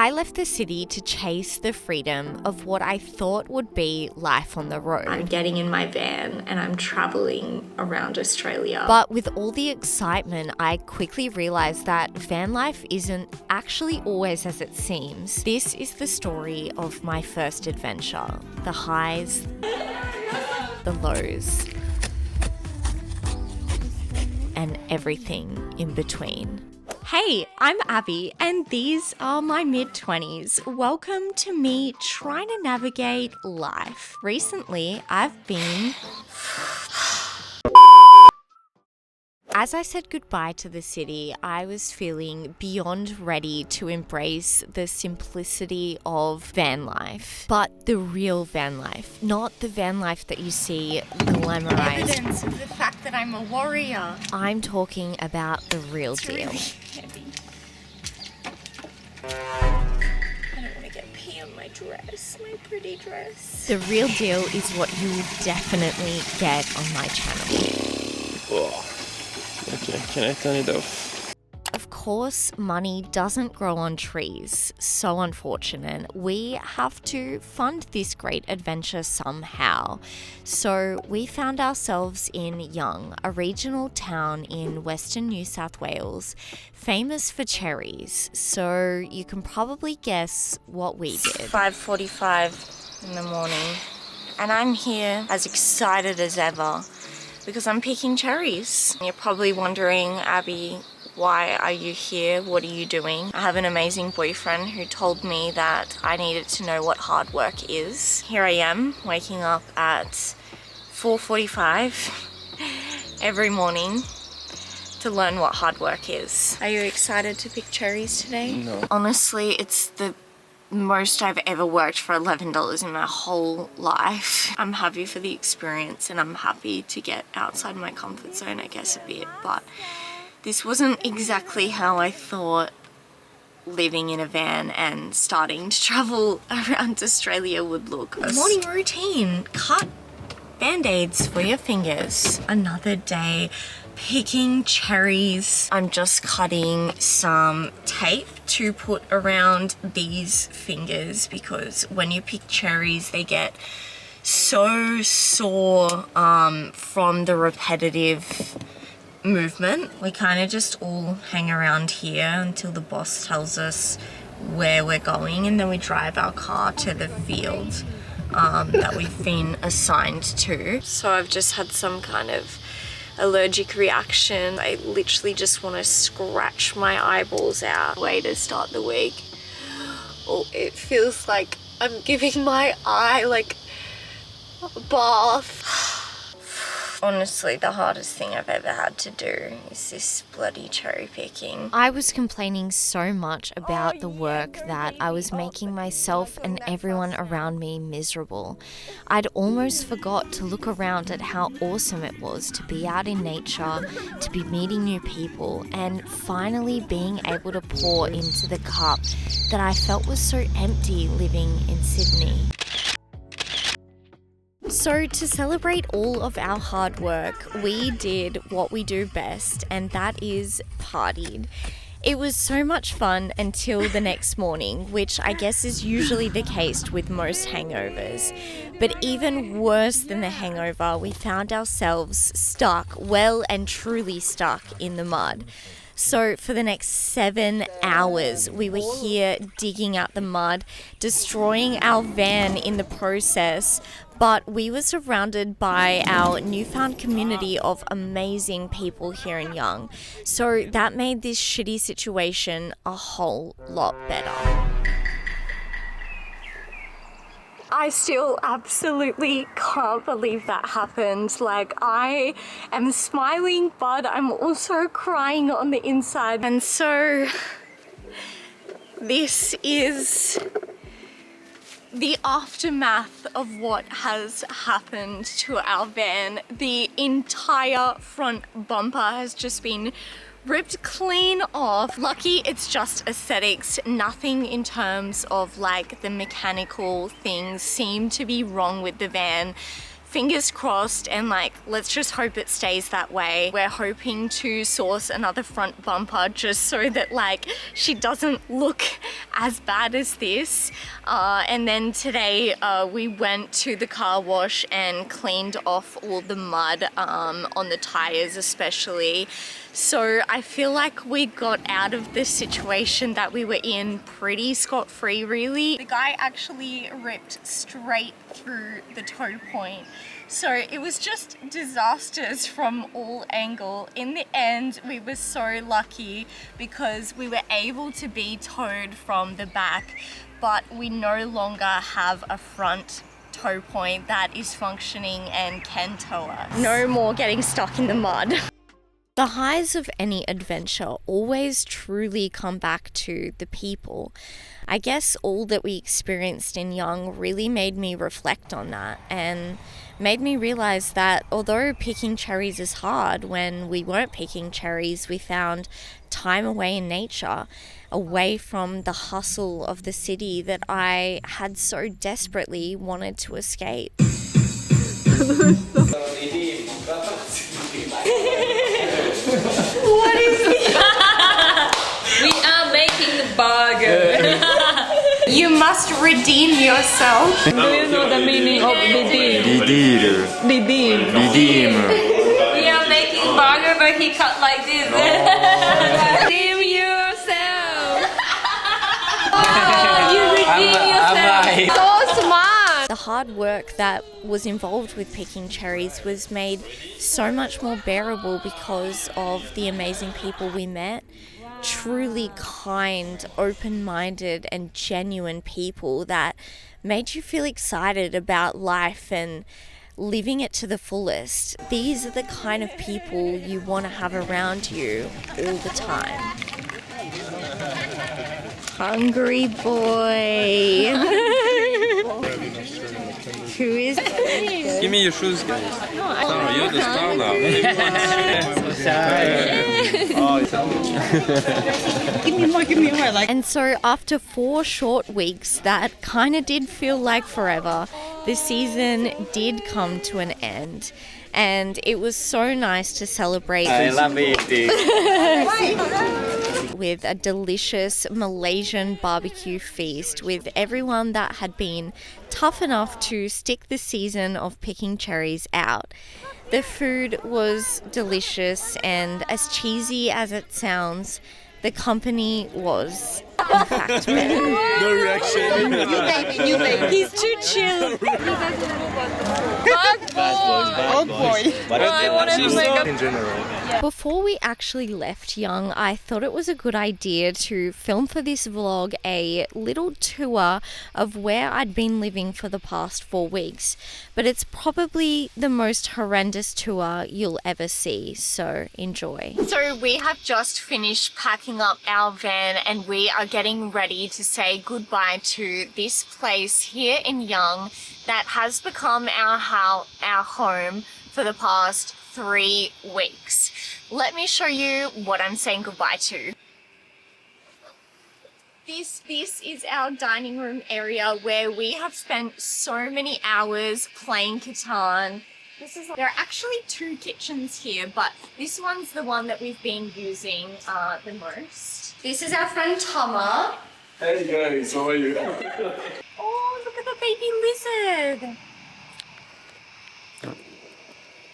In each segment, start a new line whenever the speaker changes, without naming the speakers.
I left the city to chase the freedom of what I thought would be life on the road.
I'm getting in my van and I'm traveling around Australia.
But with all the excitement, I quickly realized that van life isn't actually always as it seems. This is the story of my first adventure. The highs, the lows, and everything in between. Hey, I'm Abby, and these are my mid-20s. Welcome to me trying to navigate life. Recently, I've been... As I said goodbye to the city, I was feeling beyond ready to embrace the simplicity of van life. But the real van life, not the van life that you see glamorized.
Evidence of the fact that I'm a warrior.
I'm talking about the real deal.
Really heavy. I don't want to get pee on my dress, my pretty dress.
The real deal is what you will definitely get on my channel.
Oh. Okay, can I turn it off?
Of course, money doesn't grow on trees. So unfortunate. We have to fund this great adventure somehow. So we found ourselves in Young, a regional town in Western New South Wales, famous for cherries. So you can probably guess what we did.
5:45 in the morning, and I'm here as excited as ever because I'm picking cherries. You're probably wondering, Abby, why are you here? What are you doing? I have an amazing boyfriend who told me that I needed to know what hard work is. Here I am, waking up at 4:45 every morning to learn what hard work is. Are you excited to pick cherries today?
No.
Honestly, it's the most I've ever worked for $11 in my whole life. I'm happy for the experience and I'm happy to get outside my comfort zone, I guess, a bit, but this wasn't exactly how I thought living in a van and starting to travel around Australia would look. Morning routine, cut band-aids for your fingers. Another day picking cherries. I'm just cutting some tape to put around these fingers because when you pick cherries they get so sore from the repetitive movement. We kind of just all hang around here until the boss tells us where we're going, and then we drive our car to the field that we've been assigned to. So I've just had some kind of allergic reaction. I literally just want to scratch my eyeballs out. Way to start the week. Oh, it feels like I'm giving my eye like a bath. Honestly, the hardest thing I've ever had to do is this bloody cherry picking.
I was complaining so much about the work that I was making myself and everyone around me miserable. I'd almost forgot to look around at how awesome it was to be out in nature, to be meeting new people, and finally being able to pour into the cup that I felt was so empty living in Sydney. So to celebrate all of our hard work, we did what we do best, and that is partied. It was so much fun until the next morning, which I guess is usually the case with most hangovers. But even worse than the hangover, we found ourselves stuck, well and truly stuck in the mud. So for the next 7 hours, we were here digging out the mud, destroying our van in the process, but we were surrounded by our newfound community of amazing people here in Young. So that made this shitty situation a whole lot better. I still absolutely can't believe that happened. Like, I am smiling, but I'm also crying on the inside. And so this is the aftermath of what has happened to our van. The entire front bumper has just been ripped clean off. Lucky it's just aesthetics. Nothing in terms of like the mechanical things seem to be wrong with the van.
fingers crossed, and like, let's just hope it stays that way. We're hoping to source another front bumper just so that like she doesn't look as bad as this. And then today we went to the car wash and cleaned off all the mud on the tires especially. So I feel like we got out of the situation that we were in pretty scot-free really. The guy actually ripped straight through the tow point. So it was just disasters from all angles. In the end, we were so lucky because we were able to be towed from the back, but we no longer have a front tow point that is functioning and can tow us. No more getting stuck in the mud.
The highs of any adventure always truly come back to the people. I guess all that we experienced in Young really made me reflect on that and made me realize that although picking cherries is hard, when we weren't picking cherries, we found time away in nature, away from the hustle of the city that I had so desperately wanted to escape.
What is this?
We are making the burger.
You must redeem yourself.
Do you know the meaning of redeem? Redeem. We are making burger, but he cut like this. Redeem yourself. Oh, you redeem yourself. So smart.
The hard work that was involved with picking cherries was made so much more bearable because of the amazing people we met. Truly kind, open-minded and genuine people that made you feel excited about life and living it to the fullest. These are the kind of people you want to have around you all the time.
Hungry boy. Who is it?
Give me your shoes, guys. No, you're the star now.
Give me more. Like.
And so after 4 short weeks that kind of did feel like forever, the season did come to an end. And it was so nice to celebrate with a delicious Malaysian barbecue feast with everyone that had been tough enough to stick the season of picking cherries out. The food was delicious, and as cheesy as it sounds, the company was, in fact, better.
No reaction.
You baby. He's too chill. Bad boy. I wanted to make up.
In general.
Before we actually left Young, I thought it was a good idea to film for this vlog a little tour of where I'd been living for the past 4 weeks. But it's probably the most horrendous tour you'll ever see, so enjoy.
So we have just finished packing up our van and we are getting ready to say goodbye to this place here in Young that has become our home for the past 3 weeks. Let me show you what I'm saying goodbye to. This is our dining room area where we have spent so many hours playing Catan. There are actually 2 kitchens here, but this one's the one that we've been using the most. This is our friend Tama.
Hey guys, how are you?
Oh, look at the baby lizard.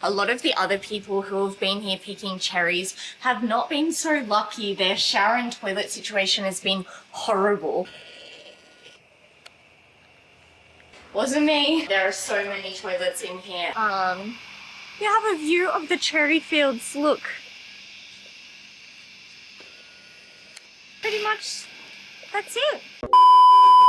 A lot of the other people who have been here picking cherries have not been so lucky. Their shower and toilet situation has been horrible. Wasn't me. There are so many toilets in here. We have a view of the cherry fields. Look. Pretty much that's it.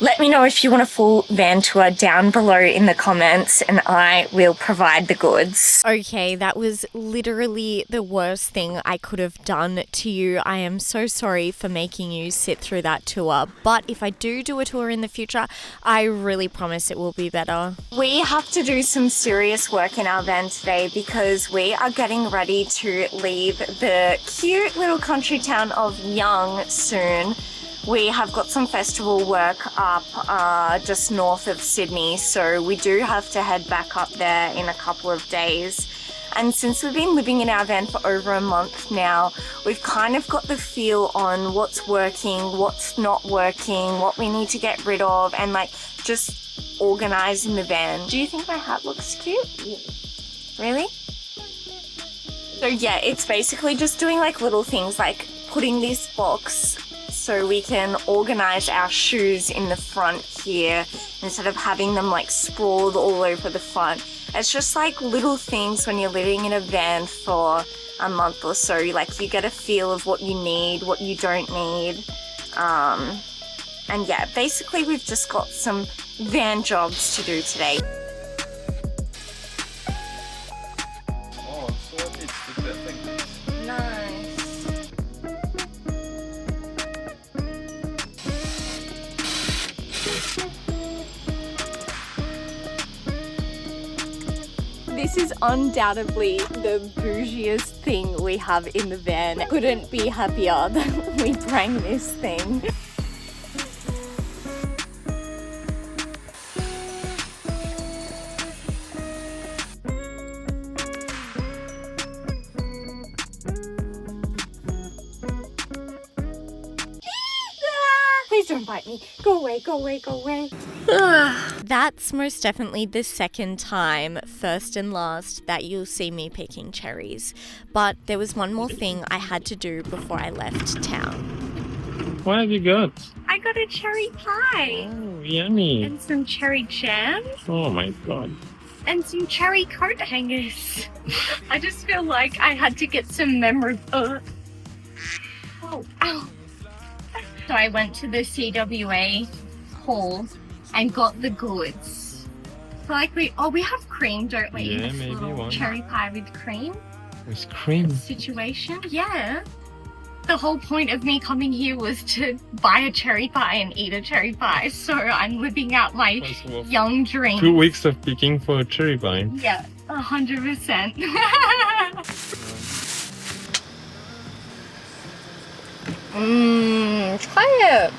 Let me know if you want a full van tour down below in the comments and I will provide the goods.
Okay, that was literally the worst thing I could have done to you. I am so sorry for making you sit through that tour. But if I do a tour in the future, I really promise it will be better.
We have to do some serious work in our van today because we are getting ready to leave the cute little country town of Young soon. we have got some festival work up just north of Sydney, so we do have to head back up there in a couple of days. And since we've been living in our van for over a month now, we've kind of got the feel on what's working, what's not working, what we need to get rid of, and like just organizing the van. Do you think my hat looks cute? Really? So yeah, it's basically just doing like little things like putting this box so we can organize our shoes in the front here instead of having them like sprawled all over the front. It's just like little things when you're living in a van for a month or so, like you get a feel of what you need, what you don't need. And yeah, basically we've just got some van jobs to do today. This is undoubtedly the bougiest thing we have in the van. Couldn't be happier that we bring this thing. Please don't bite me. Go away, go away, go away.
That's most definitely the second time, first and last, that you'll see me picking cherries. But there was one more thing I had to do before I left town.
What have you got?
I got a cherry pie.
Oh, yummy.
And some cherry jam.
Oh my god.
And some cherry coat hangers. I just feel like I had to get some memorable. Oh, ow. So I went to the CWA hall and got the goods. So like we have cream, don't we?
Yeah,
This
maybe
little
one.
cherry pie with cream
With cream.
situation. Yeah. The whole point of me coming here was to buy a cherry pie and eat a cherry pie. So I'm living out my young dream.
2 weeks of picking for a cherry pie.
Yeah, 100%. Try it.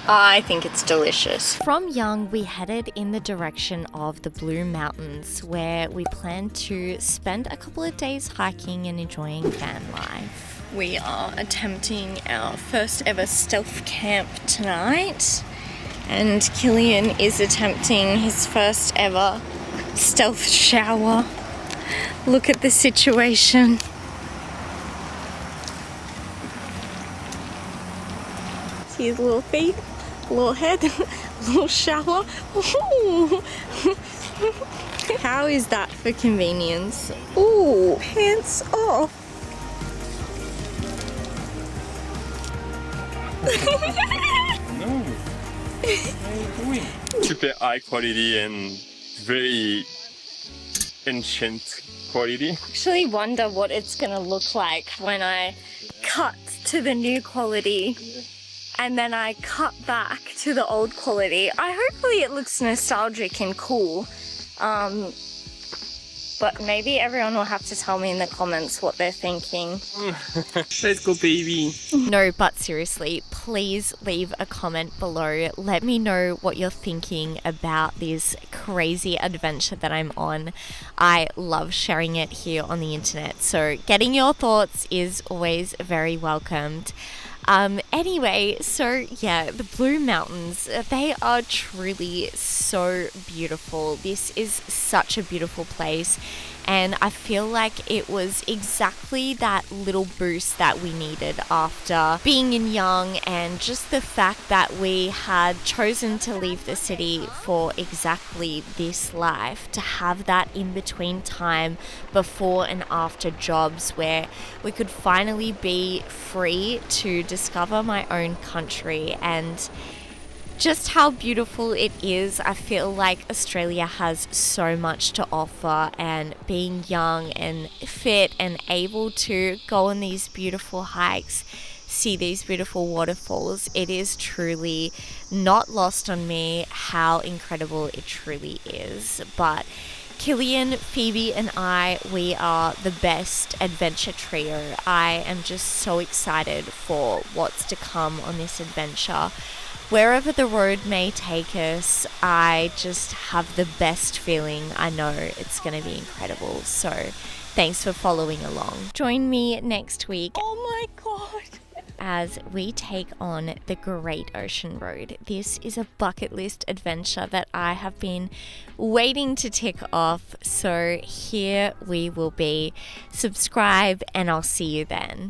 I think it's delicious.
From Young, we headed in the direction of the Blue Mountains, where we planned to spend a couple of days hiking and enjoying van life.
We are attempting our first ever stealth camp tonight, and Killian is attempting his first ever stealth shower. Look at the situation. See his little feet, little head, little shower. How is that for convenience? Ooh, pants off.
No. What are you doing? Super high quality and very ancient quality.
Actually wonder what it's gonna look like when I cut to the new quality and then I cut back to the old quality. Hopefully it looks nostalgic and cool. But maybe everyone will have to tell me in the comments what they're thinking.
Let's go, baby.
No, but seriously, please leave a comment below. Let me know what you're thinking about this crazy adventure that I'm on. I love sharing it here on the internet, so getting your thoughts is always very welcomed. Anyway, so yeah, the Blue Mountains, they are truly so beautiful. This is such a beautiful place, and I feel like it was exactly that little boost that we needed after being in Young, and just the fact that we had chosen to leave the city for exactly this life, to have that in between time before and after jobs where we could finally be free to discover my own country and just how beautiful it is. I feel like Australia has so much to offer, and being young and fit and able to go on these beautiful hikes, see these beautiful waterfalls, it is truly not lost on me how incredible it truly is. But Killian, Phoebe and I, we are the best adventure trio. I am just so excited for what's to come on this adventure. Wherever the road may take us, I just have the best feeling. I know it's going to be incredible. So thanks for following along. Join me next week. Oh my God. As we take on the Great Ocean Road. This is a bucket list adventure that I have been waiting to tick off. So here we will be. Subscribe and I'll see you then.